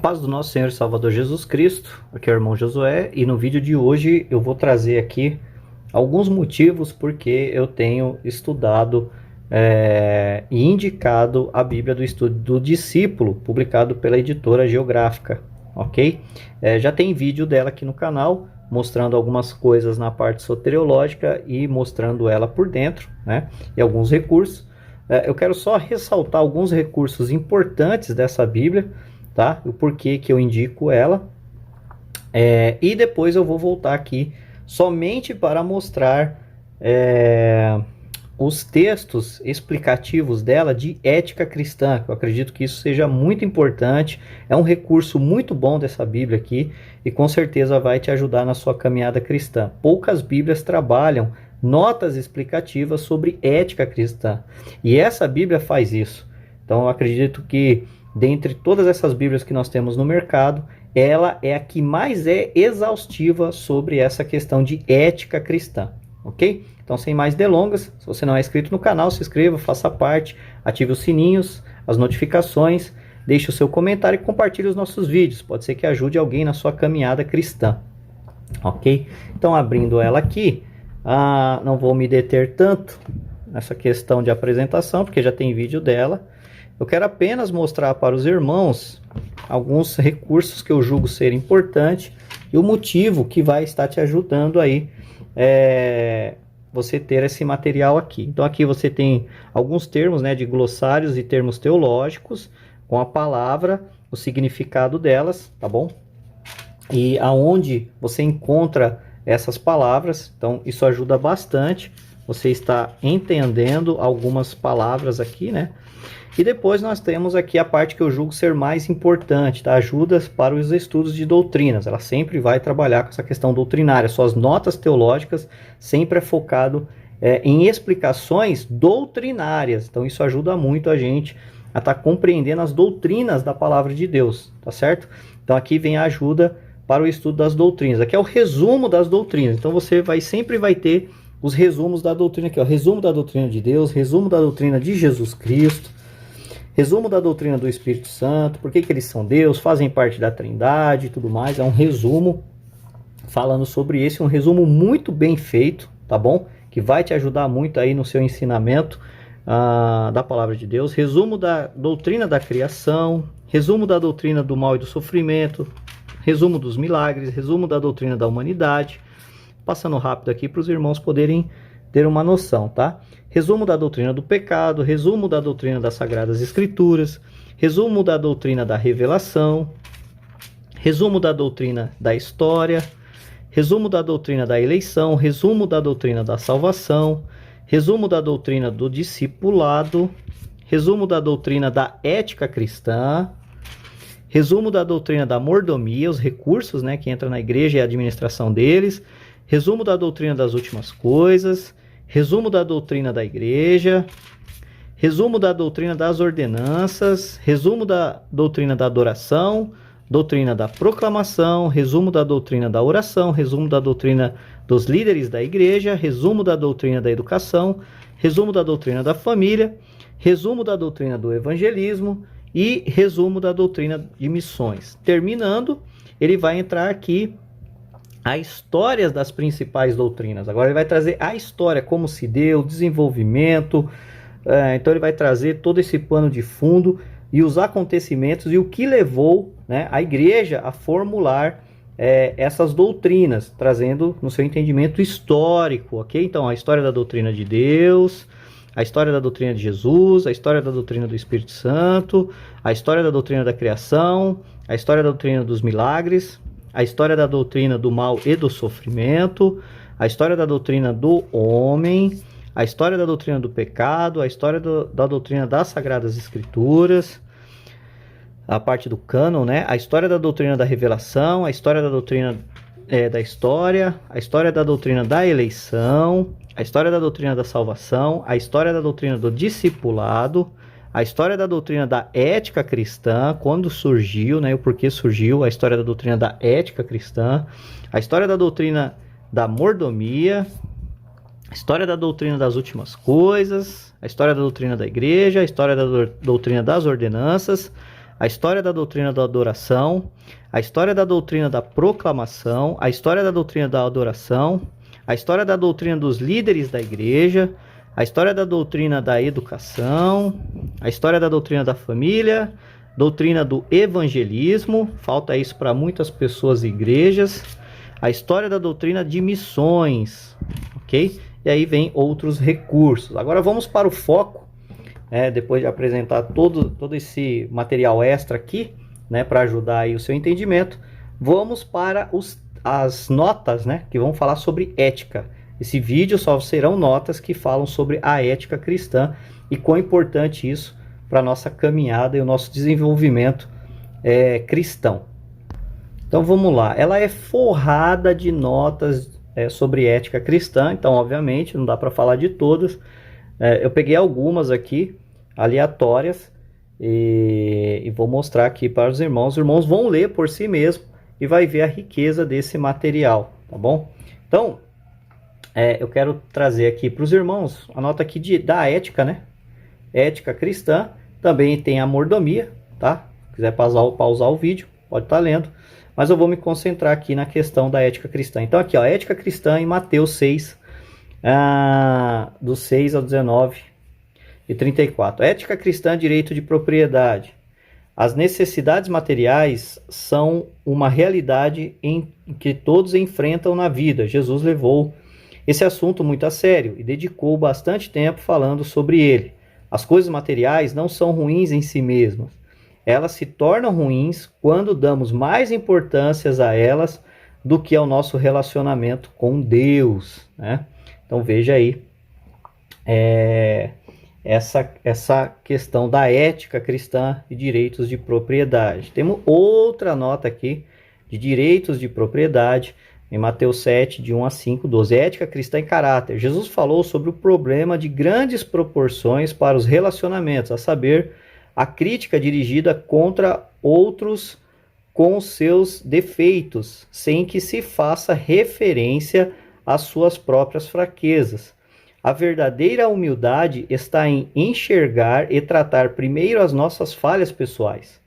paz do nosso Senhor e Salvador Jesus Cristo, aqui é o irmão Josué, e no vídeo de hoje eu vou trazer aqui alguns motivos porque eu tenho estudado e indicado a Bíblia do Estudo do Discípulo, publicado pela editora Geográfica, ok? Já tem vídeo dela aqui no canal, mostrando algumas coisas na parte soteriológica e mostrando ela por dentro, né? E alguns recursos. Eu quero só ressaltar alguns recursos importantes dessa Bíblia, tá? O porquê que eu indico ela. E depois eu vou voltar aqui somente para mostrar os textos explicativos dela de ética cristã. Eu acredito que isso seja muito importante. É um recurso muito bom dessa Bíblia aqui e com certeza vai te ajudar na sua caminhada cristã. Poucas Bíblias trabalham notas explicativas sobre ética cristã. E essa Bíblia faz isso. Então eu acredito que dentre todas essas Bíblias que nós temos no mercado, ela é a que mais é exaustiva sobre essa questão de ética cristã, ok? Então, sem mais delongas, se você não é inscrito no canal, se inscreva, faça parte, ative os sininhos, as notificações, deixe o seu comentário e compartilhe os nossos vídeos. Pode ser que ajude alguém na sua caminhada cristã, ok? Então, abrindo ela aqui, não vou me deter tanto nessa questão de apresentação, porque já tem vídeo dela. Eu quero apenas mostrar para os irmãos alguns recursos que eu julgo ser importantes e o motivo que vai estar te ajudando aí você ter esse material aqui. Então aqui você tem alguns termos, né, de glossários e termos teológicos com a palavra, o significado delas, tá bom? E aonde você encontra essas palavras, então isso ajuda bastante. Você está entendendo algumas palavras aqui, né? E depois nós temos aqui a parte que eu julgo ser mais importante, tá? Ajudas para os estudos de doutrinas. Ela sempre vai trabalhar com essa questão doutrinária. Suas notas teológicas sempre é focado em explicações doutrinárias. Então isso ajuda muito a gente a estar compreendendo as doutrinas da palavra de Deus, tá certo? Então aqui vem a ajuda para o estudo das doutrinas. Aqui é o resumo das doutrinas. Então você sempre vai ter os resumos da doutrina aqui, ó. Resumo da doutrina de Deus, resumo da doutrina de Jesus Cristo, resumo da doutrina do Espírito Santo, por que eles são Deus, fazem parte da Trindade e tudo mais. É um resumo falando sobre isso, um resumo muito bem feito, tá bom? Que vai te ajudar muito aí no seu ensinamento da palavra de Deus. Resumo da doutrina da criação, resumo da doutrina do mal e do sofrimento, resumo dos milagres, resumo da doutrina da humanidade. Passando rápido aqui para os irmãos poderem ter uma noção, tá? Resumo da doutrina do pecado, resumo da doutrina das Sagradas Escrituras, resumo da doutrina da revelação, resumo da doutrina da história, resumo da doutrina da eleição, resumo da doutrina da salvação, resumo da doutrina do discipulado, resumo da doutrina da ética cristã, resumo da doutrina da mordomia, os recursos, né, que entram na igreja e a administração deles, resumo da doutrina das últimas coisas, resumo da doutrina da igreja, resumo da doutrina das ordenanças, resumo da doutrina da adoração, doutrina da proclamação, resumo da doutrina da oração, resumo da doutrina dos líderes da igreja, resumo da doutrina da educação, resumo da doutrina da família, resumo da doutrina do evangelismo e resumo da doutrina de missões. Terminando, ele vai entrar aqui a história das principais doutrinas. Agora ele vai trazer a história, como se deu, o desenvolvimento. Então ele vai trazer todo esse pano de fundo e os acontecimentos e o que levou, né, a igreja a formular essas doutrinas, trazendo no seu entendimento histórico, ok? Então a história da doutrina de Deus, a história da doutrina de Jesus, a história da doutrina do Espírito Santo, a história da doutrina da criação, a história da doutrina dos milagres, a história da doutrina do mal e do sofrimento, a história da doutrina do homem, a história da doutrina do pecado, a história da doutrina das Sagradas Escrituras, a parte do cânon, né? A história da doutrina da revelação, a história da doutrina da história, a história da doutrina da eleição, a história da doutrina da salvação, a história da doutrina do discipulado, a história da doutrina da ética cristã, quando surgiu, né, o porquê surgiu, a história da doutrina da ética cristã, a história da doutrina da mordomia, a história da doutrina das últimas coisas, a história da doutrina da igreja, a história da doutrina das ordenanças, a história da doutrina da adoração, a história da doutrina da proclamação, a história da doutrina da adoração, a história da doutrina dos líderes da igreja, a história da doutrina da educação, a história da doutrina da família, doutrina do evangelismo, falta isso para muitas pessoas e igrejas, a história da doutrina de missões, ok? E aí vem outros recursos. Agora vamos para o foco, depois de apresentar todo esse material extra aqui, para ajudar aí o seu entendimento, vamos para as notas, que vão falar sobre ética. Esse vídeo só serão notas que falam sobre a ética cristã e quão importante isso para a nossa caminhada e o nosso desenvolvimento cristão. Então vamos lá, ela é forrada de notas sobre ética cristã, então obviamente não dá para falar de todas. Eu peguei algumas aqui, aleatórias, e vou mostrar aqui para os irmãos. Os irmãos vão ler por si mesmos e vai ver a riqueza desse material, tá bom? Então, eu quero trazer aqui para os irmãos a nota aqui da ética, Ética cristã, também tem a mordomia, tá? Se quiser pausar o vídeo, pode estar lendo. Mas eu vou me concentrar aqui na questão da ética cristã. Então aqui, ó, ética cristã em Mateus 6, do 6 ao 19 e 34. Ética cristã, direito de propriedade. As necessidades materiais são uma realidade em que todos enfrentam na vida. Jesus levou esse assunto muito a sério e dedicou bastante tempo falando sobre ele. As coisas materiais não são ruins em si mesmas. Elas se tornam ruins quando damos mais importância a elas do que ao nosso relacionamento com Deus, Então veja aí essa questão da ética cristã e direitos de propriedade. Temos outra nota aqui de direitos de propriedade em Mateus 7, de 1 a 5, 12. Ética cristã e caráter. Jesus falou sobre o problema de grandes proporções para os relacionamentos, a saber, a crítica dirigida contra outros com seus defeitos, sem que se faça referência às suas próprias fraquezas. A verdadeira humildade está em enxergar e tratar primeiro as nossas falhas pessoais.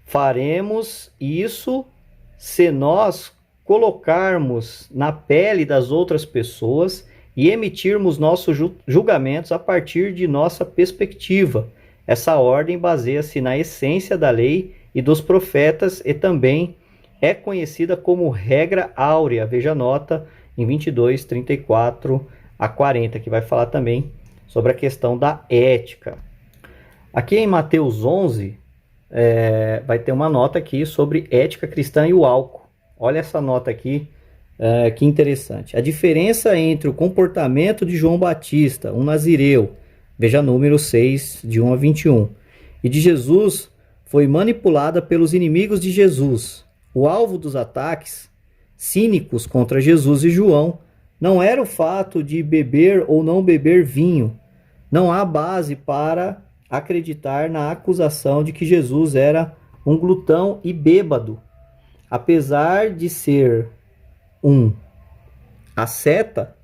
Faremos isso se nós colocarmos na pele das outras pessoas e emitirmos nossos julgamentos a partir de nossa perspectiva. Essa ordem baseia-se na essência da lei e dos profetas e também é conhecida como regra áurea. Veja a nota em 22, 34 a 40, que vai falar também sobre a questão da ética. Aqui em Mateus 11, vai ter uma nota aqui sobre ética cristã e o álcool. Olha essa nota aqui, que interessante. A diferença entre o comportamento de João Batista, um nazireu, veja número 6, de 1 a 21, e de Jesus foi manipulada pelos inimigos de Jesus. O alvo dos ataques cínicos contra Jesus e João não era o fato de beber ou não beber vinho. Não há base para acreditar na acusação de que Jesus era um glutão e bêbado. Apesar de ser um asceta,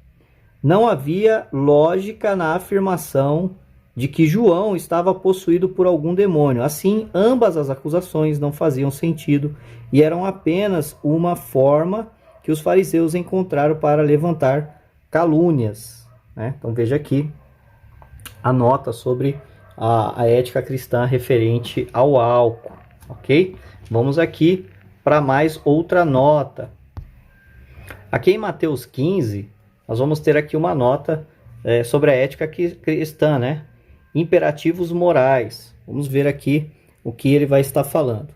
não havia lógica na afirmação de que João estava possuído por algum demônio. Assim, ambas as acusações não faziam sentido e eram apenas uma forma que os fariseus encontraram para levantar calúnias. Então veja aqui a nota sobre a ética cristã referente ao álcool, ok? Vamos aqui para mais outra nota. Aqui em Mateus 15, nós vamos ter aqui uma nota sobre a ética cristã, Imperativos morais. Vamos ver aqui o que ele vai estar falando.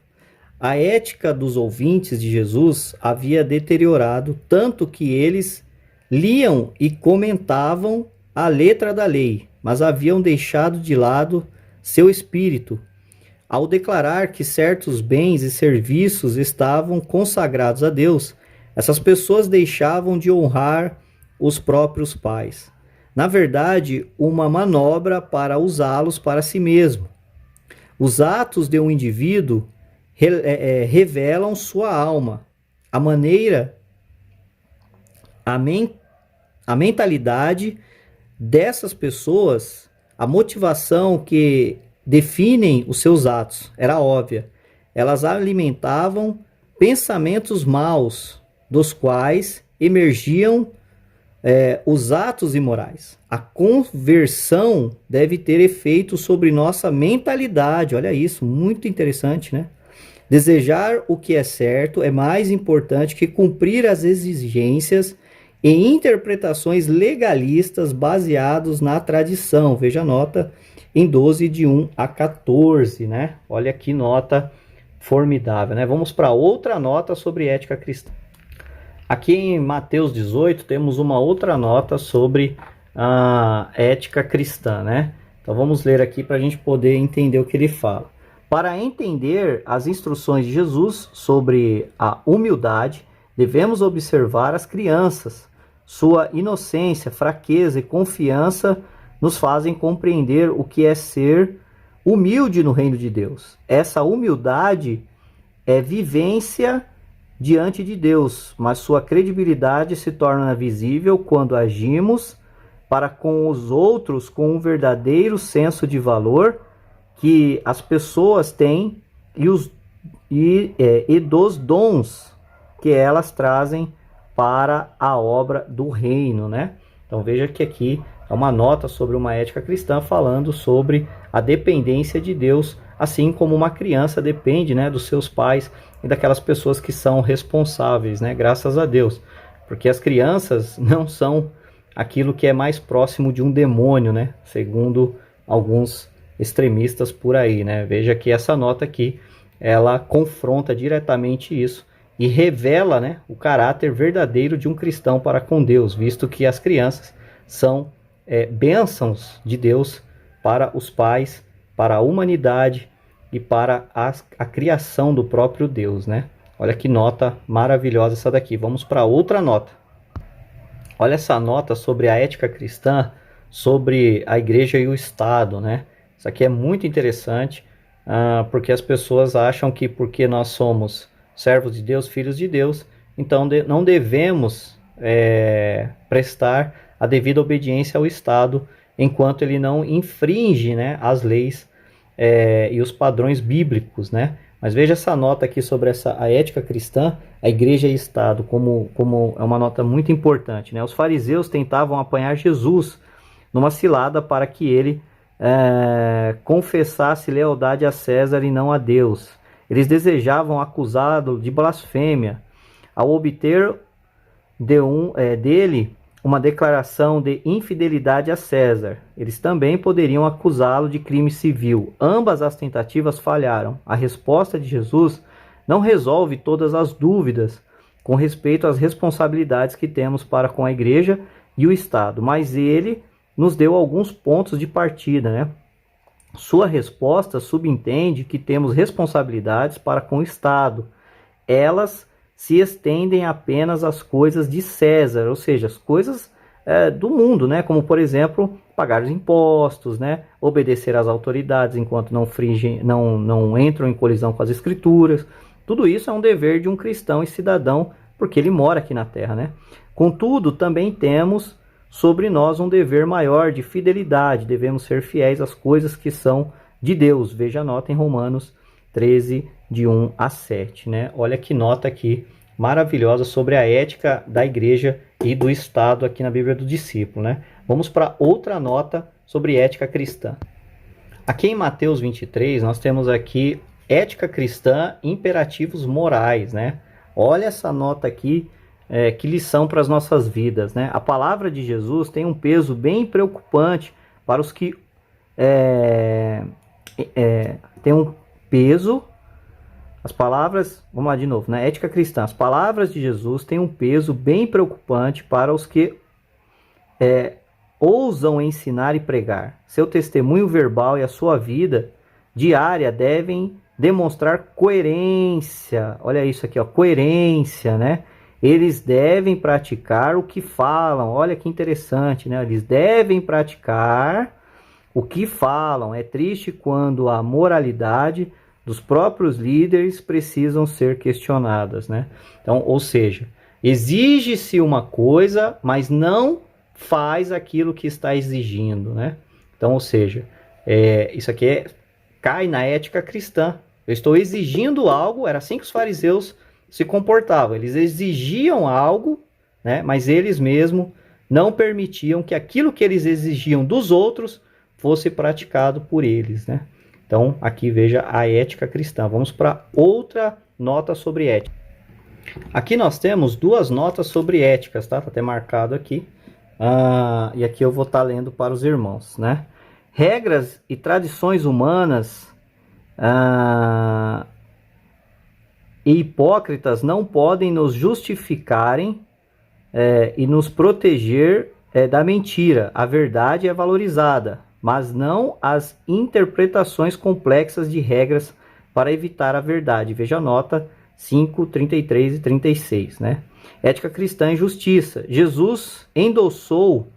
A ética dos ouvintes de Jesus havia deteriorado tanto que eles liam e comentavam a letra da lei, mas haviam deixado de lado seu espírito. Ao declarar que certos bens e serviços estavam consagrados a Deus, essas pessoas deixavam de honrar os próprios pais. Na verdade, uma manobra para usá-los para si mesmo. Os atos de um indivíduo revelam sua alma, a maneira, a mentalidade dessas pessoas, a motivação que definem os seus atos, era óbvia. Elas alimentavam pensamentos maus, dos quais emergiam os atos imorais. A conversão deve ter efeito sobre nossa mentalidade. Olha isso, muito interessante, né? Desejar o que é certo é mais importante que cumprir as exigências e interpretações legalistas baseados na tradição. Veja a nota em 12 de 1 a 14, né? Olha que nota formidável, né? Vamos para outra nota sobre ética cristã. Aqui em Mateus 18 temos uma outra nota sobre a ética cristã, né? Então vamos ler aqui para a gente poder entender o que ele fala. Para entender as instruções de Jesus sobre a humildade, devemos observar as crianças. Sua inocência, fraqueza e confiança nos fazem compreender o que é ser humilde no reino de Deus. Essa humildade é vivência diante de Deus, mas sua credibilidade se torna visível quando agimos para com os outros com um verdadeiro senso de valor que as pessoas têm e dos dons que elas trazem para a obra do reino, né? Então veja que aqui é uma nota sobre uma ética cristã falando sobre a dependência de Deus, assim como uma criança depende, né, dos seus pais e daquelas pessoas que são responsáveis, né? Graças a Deus, porque as crianças não são aquilo que é mais próximo de um demônio, né? Segundo alguns extremistas por aí, né? Veja que essa nota aqui, ela confronta diretamente isso e revela, né, o caráter verdadeiro de um cristão para com Deus, visto que as crianças são bênçãos de Deus para os pais, para a humanidade e para a criação do próprio Deus, né? Olha que nota maravilhosa essa daqui. Vamos para outra nota. Olha essa nota sobre a ética cristã, sobre a igreja e o Estado, né? Isso aqui é muito interessante, porque as pessoas acham que porque nós somos servos de Deus, filhos de Deus, então não devemos prestar a devida obediência ao Estado, enquanto ele não infringe, né, as leis e os padrões bíblicos, né? Mas veja essa nota aqui sobre a ética cristã, a igreja e Estado, como é uma nota muito importante, né? Os fariseus tentavam apanhar Jesus numa cilada para que ele confessasse lealdade a César e não a Deus. Eles desejavam acusá-lo de blasfêmia. Ao obter dele uma declaração de infidelidade a César, eles também poderiam acusá-lo de crime civil. Ambas as tentativas falharam. A resposta de Jesus não resolve todas as dúvidas com respeito às responsabilidades que temos para com a igreja e o Estado, mas ele nos deu alguns pontos de partida, né? Sua resposta subentende que temos responsabilidades para com o Estado. Elas se estendem apenas às coisas de César, ou seja, as coisas do mundo, né? Como, por exemplo, pagar os impostos, né? Obedecer às autoridades enquanto não entram em colisão com as escrituras. Tudo isso é um dever de um cristão e cidadão, porque ele mora aqui na terra, né? Contudo, também temos sobre nós um dever maior de fidelidade. Devemos ser fiéis às coisas que são de Deus. Veja a nota em Romanos 13, de 1 a 7, né? Olha que nota aqui maravilhosa sobre a ética da igreja e do Estado aqui na Bíblia do Discípulo, né? Vamos para outra nota sobre ética cristã. Aqui em Mateus 23, nós temos aqui ética cristã, imperativos morais, né? Olha essa nota aqui, que lição para as nossas vidas, né? A palavra de Jesus tem um peso bem preocupante para os que tem um peso. As palavras, vamos lá de novo, na ética cristã, as palavras de Jesus têm um peso bem preocupante para os que ousam ensinar e pregar. Seu testemunho verbal e a sua vida diária devem demonstrar coerência. Olha isso aqui, ó, coerência, né? Eles devem praticar o que falam. Olha que interessante, né? Eles devem praticar o que falam. É triste quando a moralidade dos próprios líderes precisam ser questionadas, né? Então, ou seja, exige-se uma coisa, mas não faz aquilo que está exigindo, né? Então, ou seja, isso aqui cai na ética cristã. Eu estou exigindo algo, era assim que os fariseus se comportavam. Eles exigiam algo, né, mas eles mesmos não permitiam que aquilo que eles exigiam dos outros fosse praticado por eles, né? Então, aqui veja a ética cristã. Vamos para outra nota sobre ética. Aqui nós temos duas notas sobre éticas, tá? Tá até marcado aqui. E aqui eu vou estar lendo para os irmãos, né? Regras e tradições humanas e hipócritas não podem nos justificarem e nos proteger da mentira. A verdade é valorizada, mas não as interpretações complexas de regras para evitar a verdade. Veja a nota 5, 33 e 36, né? Ética cristã e justiça. Jesus endossou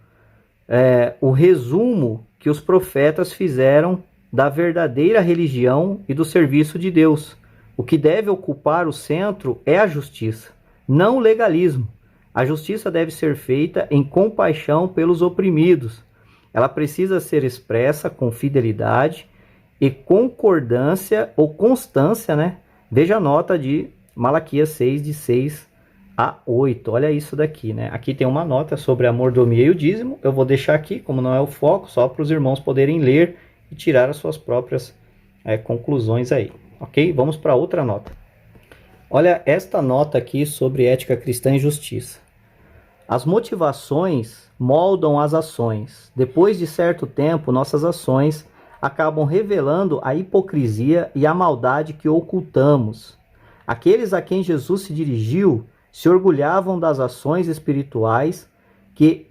o resumo que os profetas fizeram da verdadeira religião e do serviço de Deus. O que deve ocupar o centro é a justiça, não o legalismo. A justiça deve ser feita em compaixão pelos oprimidos. Ela precisa ser expressa com fidelidade e concordância ou constância, né? Veja a nota de Malaquias 6, de 6 a 8. Olha isso daqui, né? Aqui tem uma nota sobre a mordomia e o dízimo. Eu vou deixar aqui, como não é o foco, só para os irmãos poderem ler e tirar as suas próprias conclusões aí, ok? Vamos para outra nota. Olha esta nota aqui sobre ética cristã e justiça. As motivações moldam as ações. Depois de certo tempo, nossas ações acabam revelando a hipocrisia e a maldade que ocultamos. Aqueles a quem Jesus se dirigiu se orgulhavam das ações espirituais que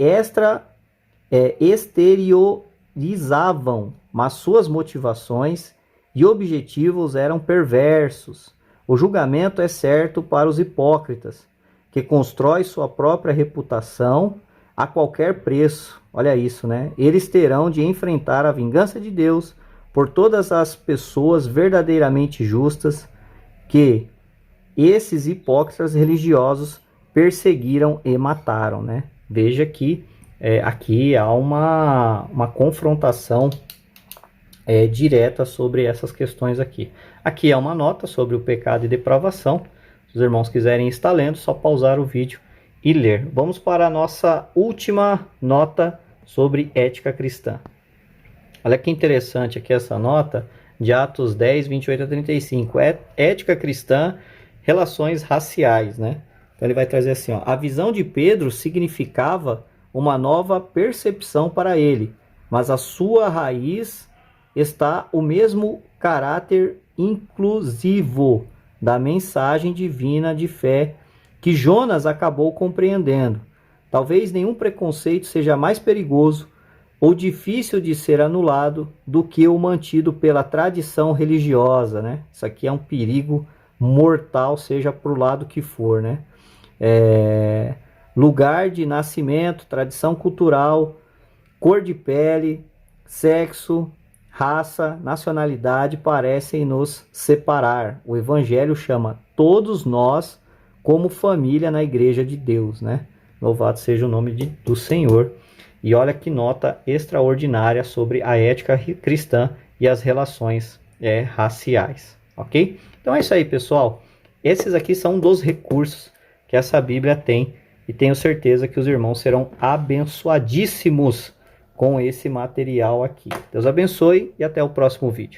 exteriorizavam, mas suas motivações e objetivos eram perversos. O julgamento é certo para os hipócritas, que constroem sua própria reputação a qualquer preço. Olha isso, né? Eles terão de enfrentar a vingança de Deus por todas as pessoas verdadeiramente justas que esses hipócritas religiosos perseguiram e mataram, né? Veja que aqui há uma confrontação direta sobre essas questões aqui. Aqui é uma nota sobre o pecado e depravação. Se os irmãos quiserem estar lendo, só pausar o vídeo e ler. Vamos para a nossa última nota sobre ética cristã. Olha que interessante aqui essa nota de Atos 10, 28 a 35. Ética cristã, relações raciais, né? Então ele vai trazer assim, ó, a visão de Pedro significava uma nova percepção para ele, mas a sua raiz está o mesmo caráter inclusivo da mensagem divina de fé que Jonas acabou compreendendo. Talvez nenhum preconceito seja mais perigoso ou difícil de ser anulado do que o mantido pela tradição religiosa, né? Isso aqui é um perigo mortal, seja para o lado que for, né? Lugar de nascimento, tradição cultural, cor de pele, sexo, raça, nacionalidade parecem nos separar. O Evangelho chama todos nós como família na Igreja de Deus, né? Louvado seja o nome do Senhor. E olha que nota extraordinária sobre a ética cristã e as relações raciais, ok? Então é isso aí, pessoal. Esses aqui são dos recursos que essa Bíblia tem e tenho certeza que os irmãos serão abençoadíssimos com esse material aqui. Deus abençoe e até o próximo vídeo.